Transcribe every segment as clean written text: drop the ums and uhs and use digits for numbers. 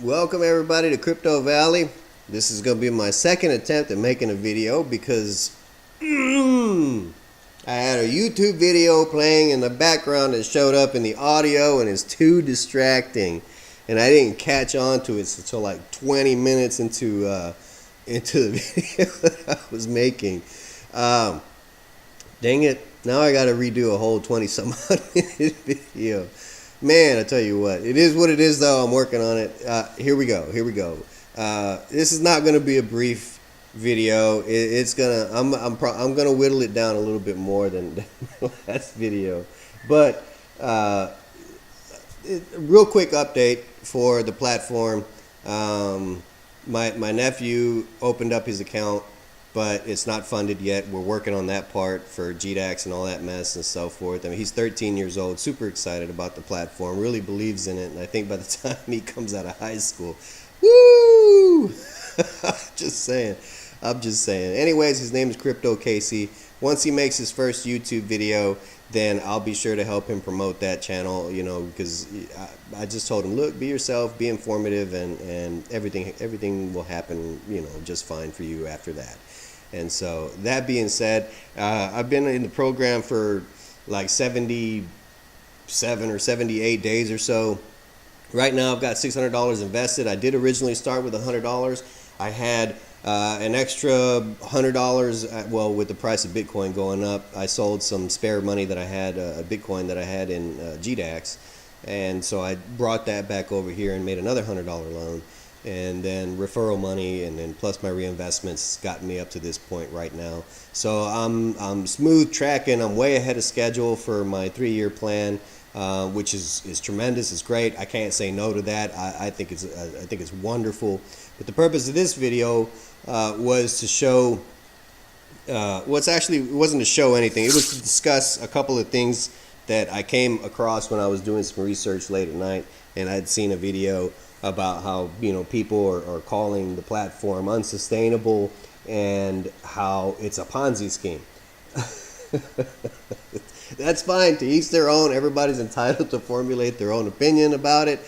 Welcome everybody to Crypto Valley. This is going to be my second attempt at making a video because I had a YouTube video playing in the background that showed up in the audio and it's too distracting, and I didn't catch on to it until like 20 minutes into the video that I was making. Dang it, now I got to redo a whole 20 some odd minute video. Man, I tell you what, it is what it is though. I'm working on it. Here we go. This is not going to be a brief video. I'm going to whittle it down a little bit more than the last video. But real quick update for the platform. My nephew opened up his account, but it's not funded yet. We're working on that part for GDAX and all that mess and so forth. I mean, he's 13 years old, super excited about the platform, really believes in it, and I think by the time he comes out of high school, woo! I'm just saying. Anyways, his name is Crypto Casey. Once he makes his first YouTube video, then I'll be sure to help him promote that channel, because I just told him, look, be yourself, be informative, and everything will happen, just fine for you after that. And so that being said, I've been in the program for like 77 or 78 days or so. Right now I've got $600 invested. I did originally start with $100. I had an extra $100, well, with the price of Bitcoin going up, I sold some spare money that I had, a Bitcoin that I had in GDAX, and so I brought that back over here and made another $100 loan, and then referral money, and then plus my reinvestments got me up to this point right now. So I'm smooth tracking. I'm way ahead of schedule for my 3-year plan, which is tremendous. It's great. I can't say no to that. I think it's wonderful. But the purpose of this video was to show, it wasn't to show anything. It was to discuss a couple of things that I came across when I was doing some research late at night, and I'd seen a video about how people are calling the platform unsustainable and how it's a Ponzi scheme. That's fine, to each their own. Everybody's entitled to formulate their own opinion about it.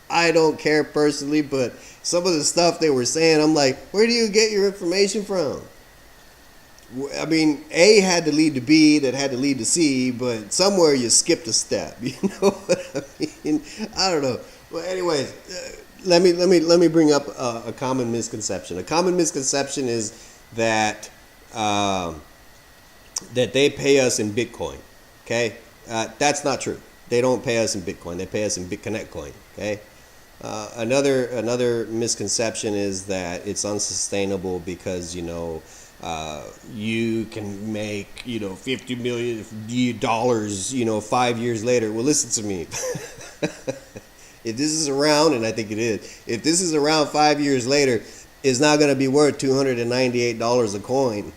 I don't care personally, but some of the stuff they were saying, I'm like, where do you get your information from? I mean, A had to lead to B, that had to lead to C, but somewhere you skipped a step. You know what I mean? I don't know. Well, anyways, let me bring up a common misconception. A common misconception is that that they pay us in Bitcoin. Okay, that's not true. They don't pay us in Bitcoin. They pay us in BitConnect coin. Okay. Another misconception is that it's unsustainable because you can make $50 million 5 years later. Well, listen to me. If this is around, and I think it is, if this is around 5 years later, it's not going to be worth $298 a coin.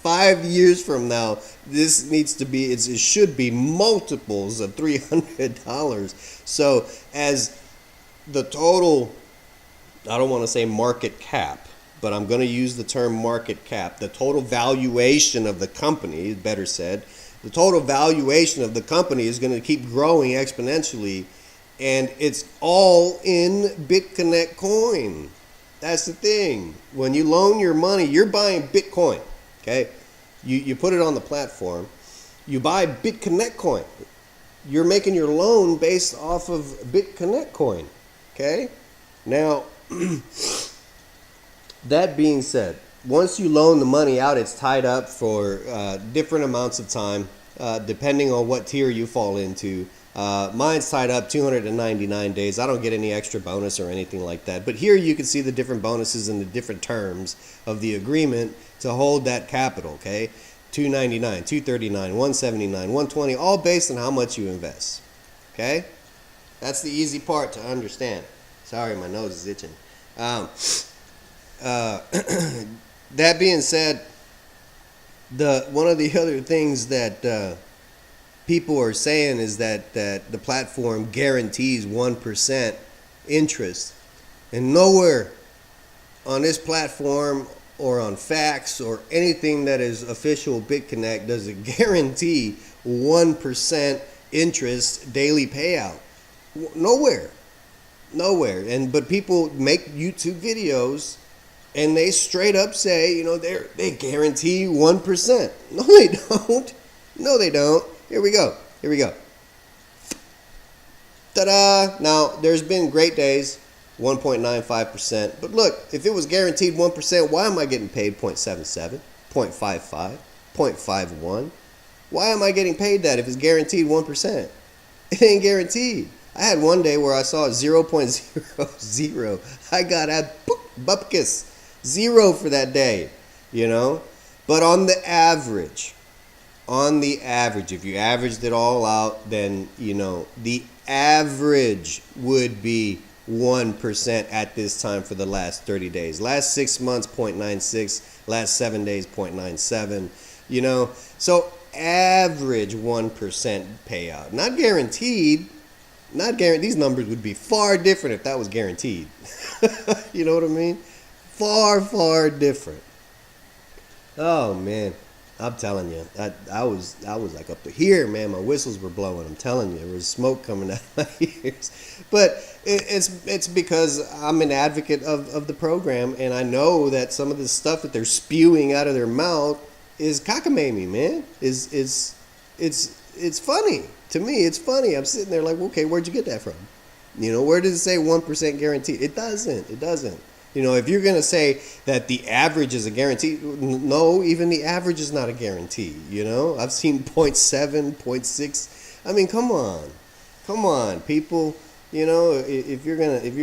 5 years from now, this needs to be, it should be multiples of $300. So as the total, I don't want to say market cap, but I'm going to use the term market cap, the total valuation of the company, better said, the total valuation of the company is going to keep growing exponentially, and it's all in BitConnect coin. That's the thing. When you loan your money, you're buying Bitcoin. Okay, you put it on the platform, you buy BitConnect coin. You're making your loan based off of BitConnect coin. Okay, now that being said, once you loan the money out, it's tied up for different amounts of time, depending on what tier you fall into. Mine's tied up 299 days. I don't get any extra bonus or anything like that. But here you can see the different bonuses and the different terms of the agreement to hold that capital. Okay, 299, 239, 179, 120, all based on how much you invest. Okay, that's the easy part to understand. Sorry, my nose is itching. That being said, one of the other things that people are saying is that the platform guarantees 1% interest, and nowhere on this platform or on Facts or anything that is official BitConnect does it guarantee 1% interest daily payout. Nowhere. Nowhere. But people make YouTube videos and they straight up say, they guarantee 1%. No, they don't. No, they don't. Here we go. Ta-da! Now, there's been great days, 1.95%. But look, if it was guaranteed 1%, why am I getting paid 0.77, 0.55, 0.51? Why am I getting paid that if it's guaranteed 1%? It ain't guaranteed. I had one day where I saw 0.00. I got a bupkis. 0 for that day, But on the average, if you averaged it all out, then, the average would be 1% at this time for the last 30 days. Last 6 months, 0.96. Last 7 days, 0.97. So average 1% payout. Not guaranteed. These numbers would be far different if that was guaranteed. You know what I mean? Far, far different. Oh man, I'm telling you, I was like up to here, man. My whistles were blowing. I'm telling you, there was smoke coming out of my ears. But it's because I'm an advocate of the program, and I know that some of the stuff that they're spewing out of their mouth is cockamamie, man. It's funny to me. It's funny. I'm sitting there like, okay, where'd you get that from? Where does it say 1% guaranteed? It doesn't. If you're going to say that the average is a guarantee, no, even the average is not a guarantee. I've seen 0.7, 0.6. I mean, come on, people. If you're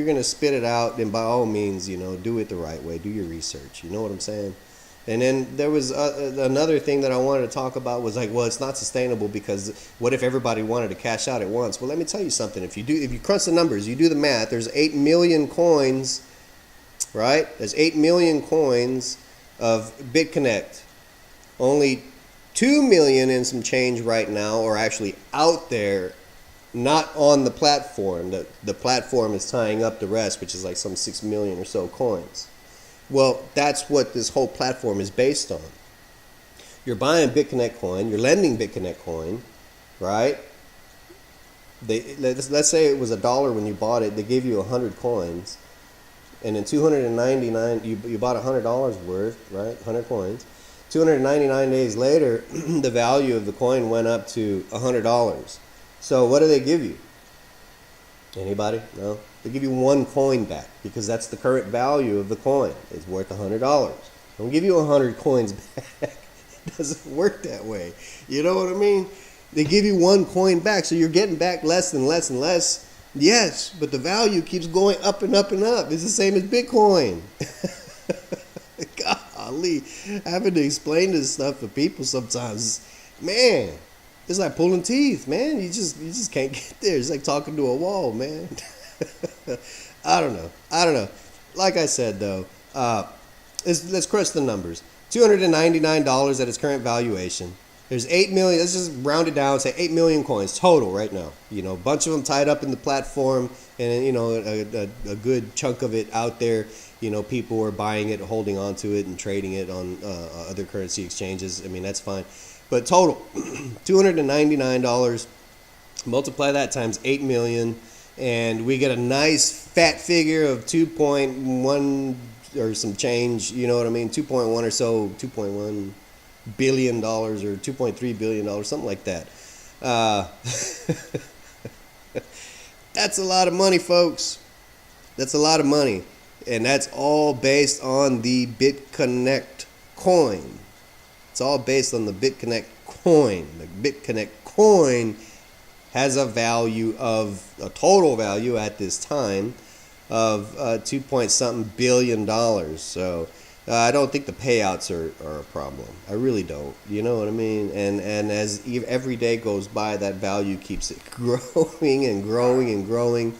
gonna spit it out, then by all means, do it the right way. Do your research. You know what I'm saying? And then there was another thing that I wanted to talk about was like, well, it's not sustainable because what if everybody wanted to cash out at once? Well, let me tell you something. If you crunch the numbers, you do the math. There's 8 million coins. Right? There's 8 million coins of BitConnect. Only 2 million and some change right now are actually out there, not on the platform. The platform is tying up the rest, which is like some 6 million or so coins. Well, that's what this whole platform is based on. You're buying BitConnect coin, you're lending BitConnect coin, right? Let's say it was $1 when you bought it, they gave you 100 coins. And in 299, you bought $100 worth, right? 100 coins. 299 days later, the value of the coin went up to $100. So what do they give you? Anybody? No? They give you 1 coin back because that's the current value of the coin. It's worth $100. Don't give you 100 coins back. It doesn't work that way. You know what I mean? They give you 1 coin back, so you're getting back less and less and less. Yes, but the value keeps going up and up and up. It's the same as Bitcoin. Golly, having to explain this stuff to people sometimes, man, it's like pulling teeth, man. You just can't get there. It's like talking to a wall, man. I don't know. Like I said, though, let's crunch the numbers. $299 at its current valuation. There's 8 million, let's just round it down, say 8 million coins total right now. A bunch of them tied up in the platform and, a good chunk of it out there. People are buying it, holding on to it and trading it on other currency exchanges. I mean, that's fine. But total, $299, multiply that times 8 million, and we get a nice fat figure of 2.1 or some change, you know what I mean? 2.1 or so, 2.1 billion dollars or 2.3 billion dollars, something like that. That's a lot of money, folks. That's a lot of money, and that's all based on the BitConnect coin. It's all based on the BitConnect coin. The BitConnect coin has a total value at this time of 2 point something billion dollars. So I don't think the payouts are a problem. I really don't. You know what I mean? And as every day goes by, that value keeps it growing and growing and growing.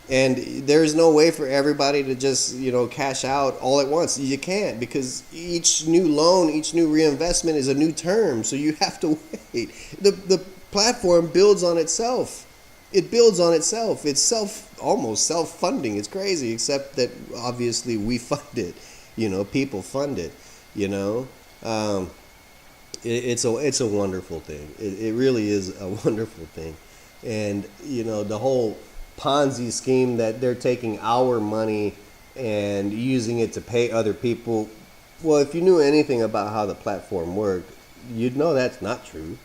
And there's no way for everybody to just, cash out all at once. You can't, because each new loan, each new reinvestment is a new term. So you have to wait. The platform builds on itself. It builds on itself. It's almost self-funding. It's crazy, except that obviously we fund it. People fund it. It's a wonderful thing. It really is a wonderful thing. And the whole Ponzi scheme that they're taking our money and using it to pay other people. Well, if you knew anything about how the platform worked, you'd know that's not true.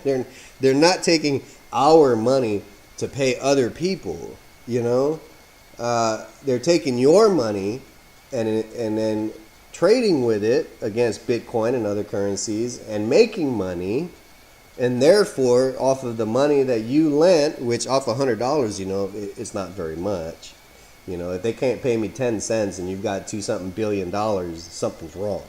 they're not taking our money to pay other people, you know. They're taking your money and then trading with it against Bitcoin and other currencies and making money, and therefore off of the money that you lent, which off $100, you know, it's not very much. You know, if they can't pay me 10 cents and you've got $2-something billion, something's wrong.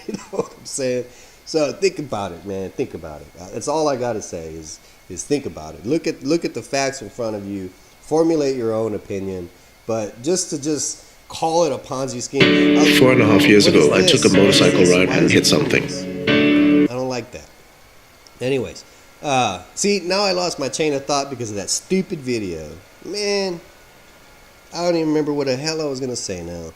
You know what I'm saying? So think about it, man. Think about it. That's all I gotta say is think about it. Look at the facts in front of you. Formulate your own opinion. But just call it a Ponzi scheme. 4.5 years ago, I took a motorcycle ride and hit something. I don't like that. Anyways, see, now I lost my chain of thought because of that stupid video. Man, I don't even remember what the hell I was gonna say now.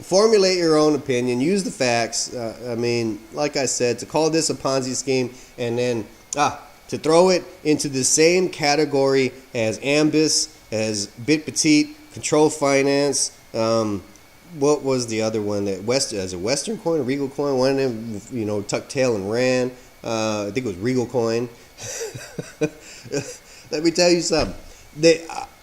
Formulate your own opinion. Use the facts. I mean, like I said, to call this a Ponzi scheme and then to throw it into the same category as Ambus, as BitPetite, Control Finance. What was the other one that as a Western coin, a Regal coin? One of them, you know, tucked tail and ran. I think it was Regal coin. Let me tell you something.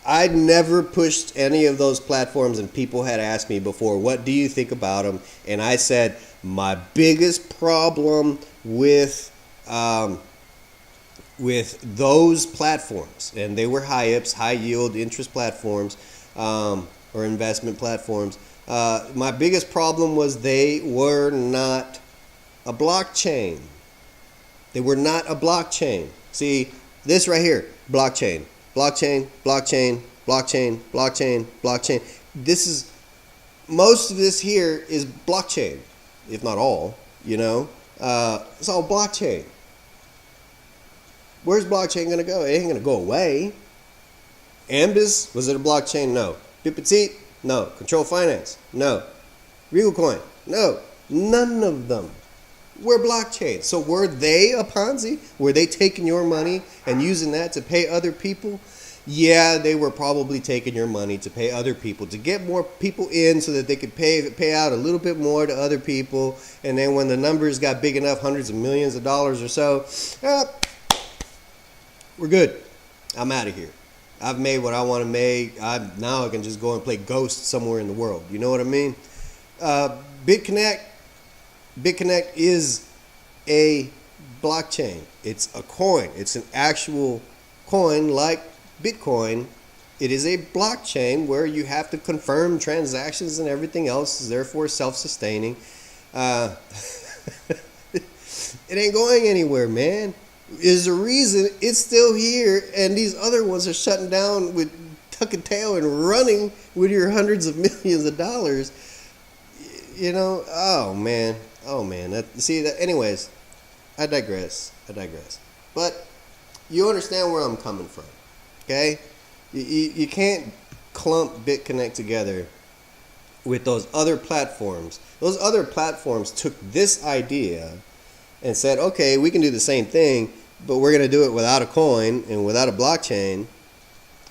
I'd never pushed any of those platforms, and people had asked me before, what do you think about them? And I said, my biggest problem with those platforms, and they were HIPs, high yield interest platforms, or investment platforms. My biggest problem was they were not a blockchain. They were not a blockchain. See, this right here, blockchain. Blockchain, blockchain, blockchain, blockchain, blockchain. Most of this here is blockchain, if not all, you know. It's all blockchain. Where's blockchain going to go? It ain't going to go away. Ambus, was it a blockchain? No. BitPetite? No. Control Finance? No. Regal Coin? No. None of them were blockchain. So were they a Ponzi? Were they taking your money and using that to pay other people? Yeah, they were probably taking your money to pay other people, to get more people in so that they could pay out a little bit more to other people. And then when the numbers got big enough, hundreds of millions of dollars or so, we're good. I'm out of here. I've made what I want to make. Now I can just go and play Ghost somewhere in the world. You know what I mean? BitConnect is a blockchain. It's a coin. It's an actual coin like Bitcoin. It is a blockchain where you have to confirm transactions and everything else is therefore self-sustaining. It ain't going anywhere, man. Is the reason it's still here and these other ones are shutting down with tuck and tail and running with your hundreds of millions of dollars. You know, oh man. Anyways, I digress. But you understand where I'm coming from, okay? You can't clump BitConnect together with those other platforms. Those other platforms took this idea and said, okay, we can do the same thing, but we're going to do it without a coin and without a blockchain,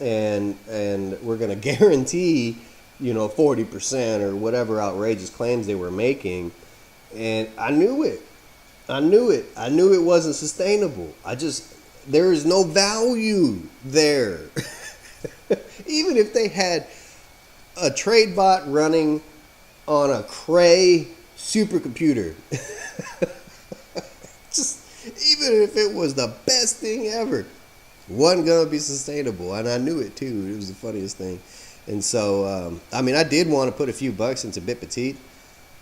and we're going to guarantee, 40% or whatever outrageous claims they were making. And I knew it. I knew it wasn't sustainable. There is no value there. Even if they had a trade bot running on a Cray supercomputer, even if it was the best thing ever, wasn't gonna be sustainable. And I knew it too. It was the funniest thing. And so, I did want to put a few bucks into BitPetite,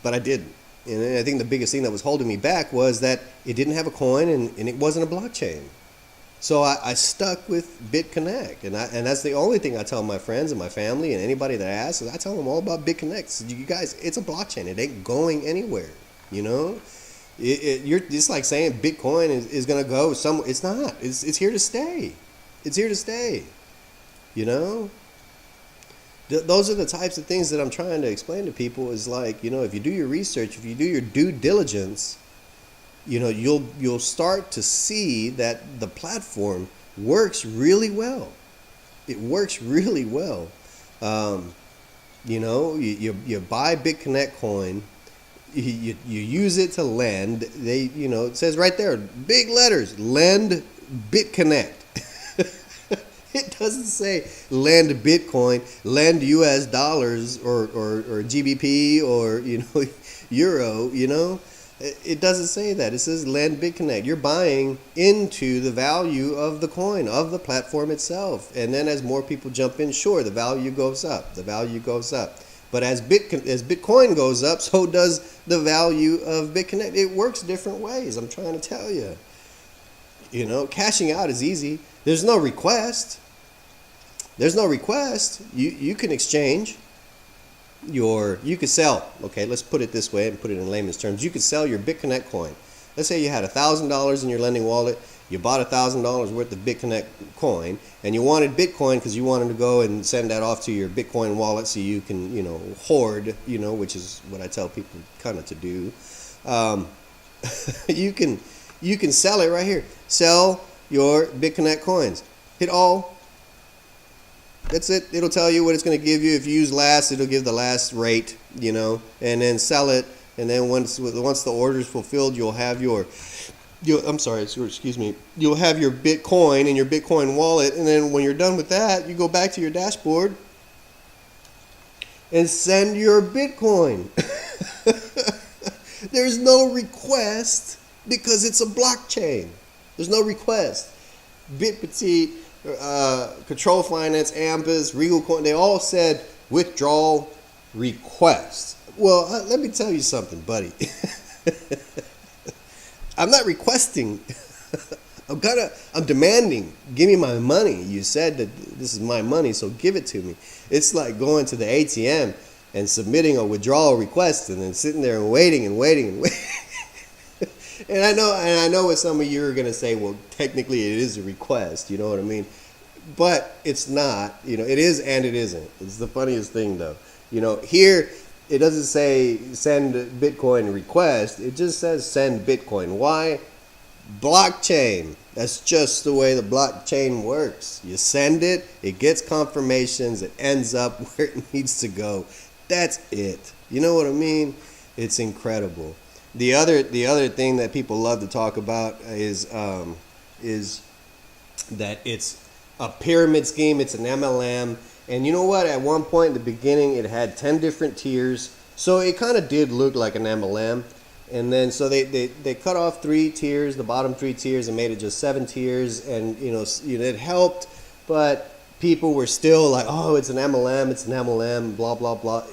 but I didn't. And I think the biggest thing that was holding me back was that it didn't have a coin and it wasn't a blockchain. So I stuck with BitConnect, and that's the only thing I tell my friends and my family and anybody that asks. I tell them all about BitConnect. So you guys, it's a blockchain. It ain't going anywhere. It's like saying Bitcoin is going to go somewhere. It's not. It's here to stay. It's here to stay. Those are the types of things that I'm trying to explain to people. Is like, if you do your research, if you do your due diligence, you'll start to see that the platform works really well. It works really well. You buy BitConnect coin, you use it to lend. It says right there, big letters, lend BitConnect. It doesn't say lend Bitcoin, lend US dollars or GBP or euro. It doesn't say that. It says lend BitConnect. You're buying into the value of the coin, of the platform itself. And then as more people jump in, sure, the value goes up. The value goes up. But as Bitcoin goes up, so does the value of BitConnect. It works different ways. I'm trying to tell you. Cashing out is easy. There's no request. You can exchange you could sell. Okay, let's put it this way and put it in layman's terms. You could sell your BitConnect coin. Let's say you had $1,000 in your lending wallet. You bought $1,000 worth of BitConnect coin, and you wanted Bitcoin because you wanted to go and send that off to your Bitcoin wallet so you can, hoard, which is what I tell people kind of to do. You can sell it right here. Sell your BitConnect coins. Hit all. That's it. It'll tell you what it's going to give you. If you use last, it'll give the last rate, and then sell it. And then once the order is fulfilled, you'll have you'll have your Bitcoin in your Bitcoin wallet. And then when you're done with that, you go back to your dashboard and send your Bitcoin. There's no request because it's a blockchain. There's no request. BitPetite, Control Finance, Ambus, Regal Coin, they all said withdrawal request. Well, let me tell you something, buddy. I'm not requesting. I'm demanding. Give me my money. You said that this is my money, so give it to me. It's like going to the ATM and submitting a withdrawal request and then sitting there and waiting and waiting and waiting. And I know what some of you are going to say, well, technically it is a request, you know what I mean? But it's not, it is and it isn't. It's the funniest thing though. Here it doesn't say send Bitcoin request. It just says send Bitcoin. Why? Blockchain. That's just the way the blockchain works. You send it, it gets confirmations, it ends up where it needs to go. That's it. You know what I mean? It's incredible. The other thing that people love to talk about is that it's a pyramid scheme. It's an MLM. And you know what? At one point in the beginning, it had 10 different tiers. So it kind of did look like an MLM. And then so they cut off 3 tiers, the bottom 3 tiers, and made it just 7 tiers. And, it helped. But people were still like, oh, it's an MLM, blah, blah, blah.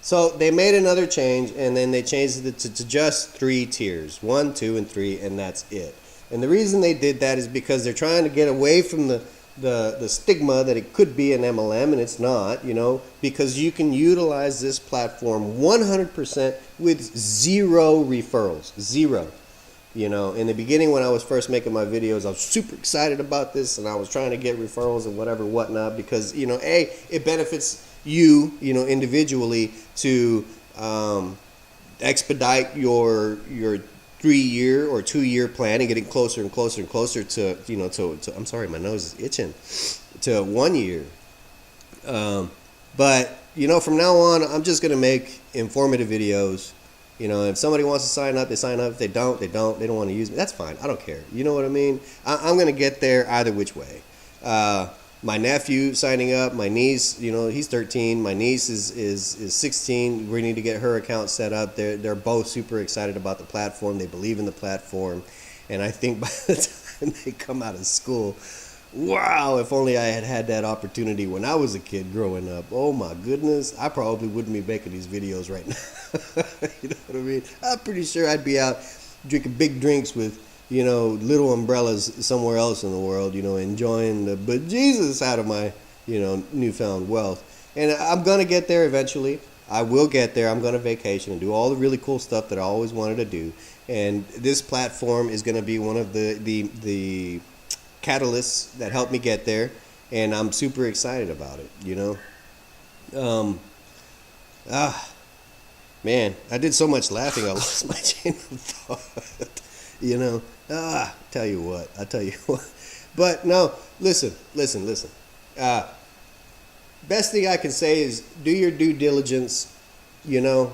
So they made another change, and then they changed it to just 3 tiers, 1, 2, and 3, and that's it. And the reason they did that is because they're trying to get away from the stigma that it could be an MLM, and it's not, because you can utilize this platform 100% with 0 referrals, 0. In the beginning when I was first making my videos, I was super excited about this, and I was trying to get referrals and whatnot, because, it benefits you, individually to expedite your 3-year or 2-year plan and getting closer and closer and closer to I'm sorry, my nose is itching, to 1 year. But from now on, I'm just gonna make informative videos. If somebody wants to sign up, they sign up. If they don't, they don't want to use me. That's fine. I don't care. You know what I mean? I'm gonna get there either which way. My nephew signing up, my niece, he's 13. My niece is 16. We need to get her account set up. They're both super excited about the platform. They believe in the platform. And I think by the time they come out of school, wow, if only I had that opportunity when I was a kid growing up. Oh my goodness, I probably wouldn't be making these videos right now. You know what I mean? I'm pretty sure I'd be out drinking big drinks with little umbrellas somewhere else in the world, enjoying the bejesus out of my, newfound wealth. And I'm going to get there eventually. I will get there. I'm going to vacation and do all the really cool stuff that I always wanted to do. And this platform is going to be one of the catalysts that help me get there. And I'm super excited about it, Man, I did so much laughing, I lost my chain of thought. You know, tell you what, I tell you what. But no, listen. Best thing I can say is do your due diligence. You know,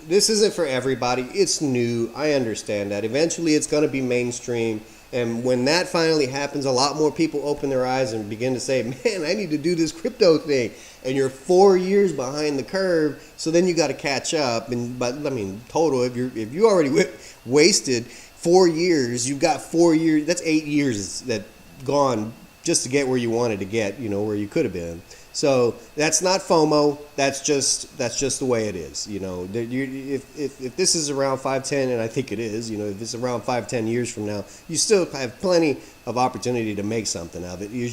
this isn't for everybody. It's new. I understand that. Eventually, it's going to be mainstream. And when that finally happens, a lot more people open their eyes and begin to say, man, I need to do this crypto thing. And you're 4 years behind the curve. So then you got to catch up. But I mean, total, if you already wasted 4 years, you've got 4 years. That's 8 years that gone just to get where you wanted to get, you know, where you could have been. So that's not FOMO. That's just the way it is. You know, if this is around 5-10, and I think it is, you know, if it's around 5-10 years from now, you still have plenty of opportunity to make something of it. You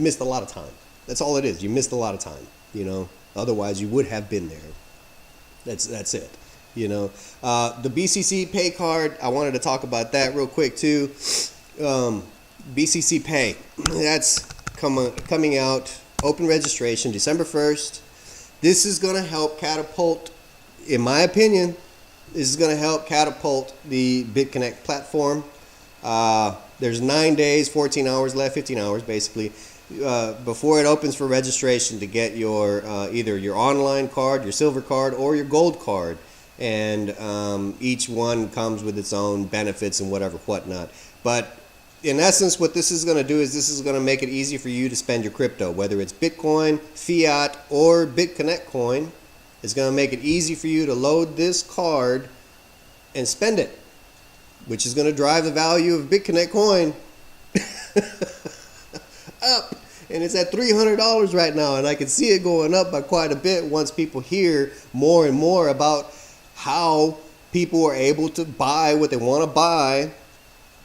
missed a lot of time. That's all it is. You missed a lot of time. You know, otherwise you would have been there. That's it. You know, the BCC Pay card. I wanted to talk about that real quick too. BCC Pay. That's coming out. Open registration December 1st. This is going to help catapult, in my opinion, this is going to help catapult the BitConnect platform. There's 9 days, 14 hours left, 15 hours basically, before it opens for registration to get your either your online card, your silver card, or your gold card. And each one comes with its own benefits and whatnot. But in essence, what this is going to do is this is going to make it easy for you to spend your crypto, whether it's Bitcoin, fiat, or BitConnect coin. It's going to make it easy for you to load this card and spend it, which is going to drive the value of BitConnect coin up. And it's at $300 right now, and I can see it going up by quite a bit once people hear more and more about how people are able to buy what they want to buy.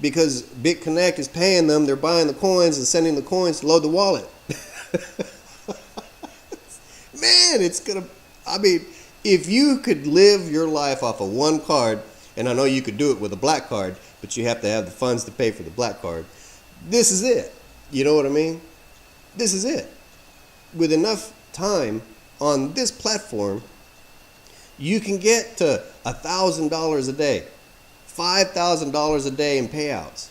Because BitConnect is paying them, they're buying the coins and sending the coins to load the wallet. Man, if you could live your life off of one card, and I know you could do it with a black card, but you have to have the funds to pay for the black card. This is it. You know what I mean? This is it. With enough time on this platform, you can get to $1,000 a day. $5,000 a day in payouts.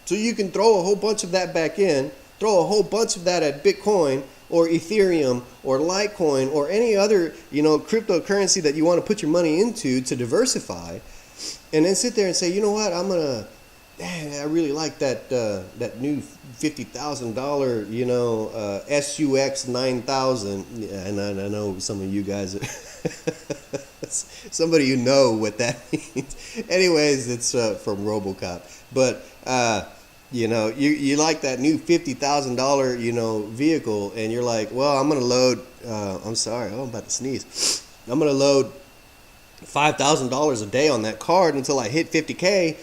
So you can throw a whole bunch of that back in, throw a whole bunch of that at Bitcoin or Ethereum or Litecoin or any other, you know, cryptocurrency that you want to put your money into to diversify, and then sit there and say, you know what, I really like that new $50,000, you know, SUX 9000, and I know some of you guys somebody you know what that means. Anyways, it's from RoboCop. But you know, you like that new $50,000, you know, vehicle, and you're like, well, I'm gonna load. I'm sorry, I'm about to sneeze. I'm gonna load $5,000 a day on that card until I hit 50K,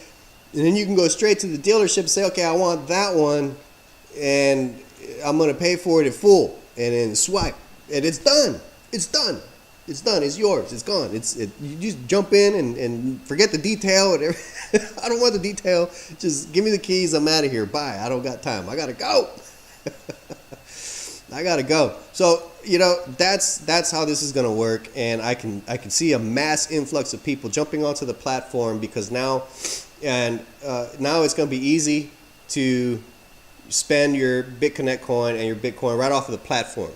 and then you can go straight to the dealership and say, okay, I want that one, and I'm gonna pay for it in full, and then swipe, and it's done. It's done. It's done. It's yours. It's gone. You just jump in and forget the detail. I don't want the detail. Just give me the keys. I'm out of here. Bye. I don't got time. I gotta go. I gotta go. So you know that's how this is gonna work, and I can see a mass influx of people jumping onto the platform because now it's gonna be easy to spend your BitConnect coin and your Bitcoin right off of the platform.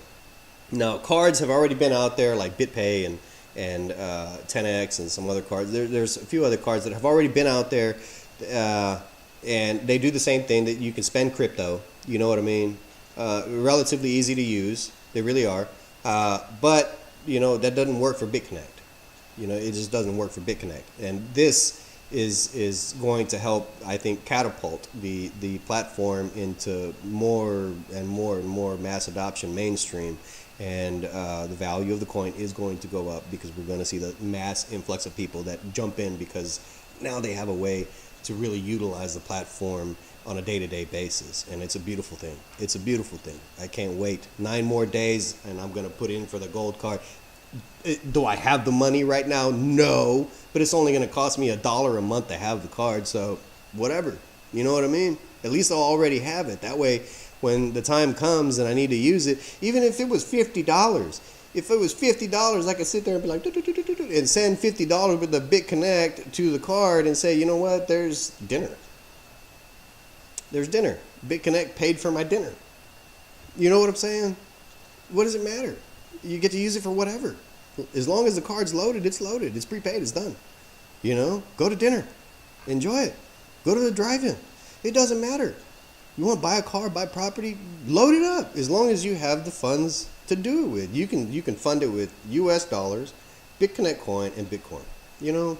Now, cards have already been out there like BitPay and 10X and some other cards. There's a few other cards that have already been out there, and they do the same thing, that you can spend crypto. You know what I mean? Relatively easy to use. They really are. But, you know, that doesn't work for BitConnect. You know, it just doesn't work for BitConnect. And this is going to help, I think, catapult the platform into more and more mass adoption, mainstream. And the value of the coin is going to go up because we're going to see the mass influx of people that jump in because now they have a way to really utilize the platform on a day-to-day basis. And it's a beautiful thing. It's a beautiful thing. I can't wait. 9 more days and I'm going to put in for the gold card. Do I have the money right now? No. But it's only going to cost me $1 a month to have the card. So whatever. You know what I mean? At least I'll already have it. That way, when the time comes and I need to use it, even if it was $50, If it was $50, I could sit there and be like, and send $50 with the BitConnect to the card and say, you know what, there's dinner. There's dinner. BitConnect paid for my dinner. You know what I'm saying? What does it matter? You get to use it for whatever. As long as the card's loaded, it's loaded. It's prepaid. It's done. You know, go to dinner. Enjoy it. Go to the drive-in. It doesn't matter. You want to buy a car, buy property, load it up. As long as you have the funds to do it with. You can fund it with US dollars, BitConnect coin, and Bitcoin. You know,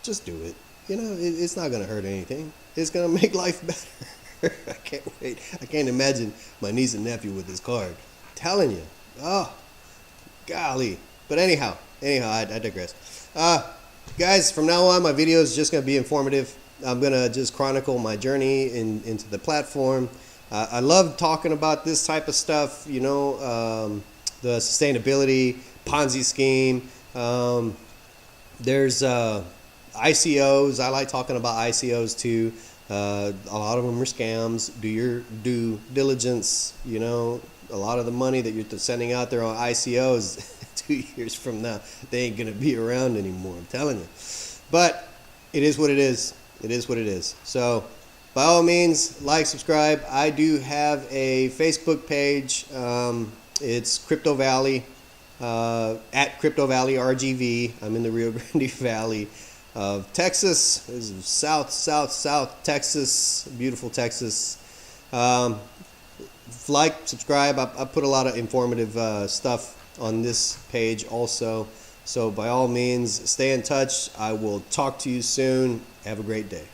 just do it. You know, it's not going to hurt anything. It's going to make life better. I can't wait. I can't imagine my niece and nephew with this card. I'm telling you. Oh, golly. But anyhow, I digress. Guys, from now on, my video is just going to be informative. I'm going to just chronicle my journey into the platform. I love talking about this type of stuff, you know, the sustainability, Ponzi scheme. There's ICOs. I like talking about ICOs too. A lot of them are scams. Do your due diligence. You know, a lot of the money that you're sending out there on ICOs 2 years from now, they ain't going to be around anymore. I'm telling you. But it is what it is. It is what it is. So by all means, like, subscribe. I do have a Facebook page. It's Crypto Valley, at Crypto Valley RGV. I'm in the Rio Grande Valley of Texas. This is South Texas, beautiful Texas. Like, subscribe. I put a lot of informative stuff on this page also. So by all means, stay in touch. I will talk to you soon. Have a great day.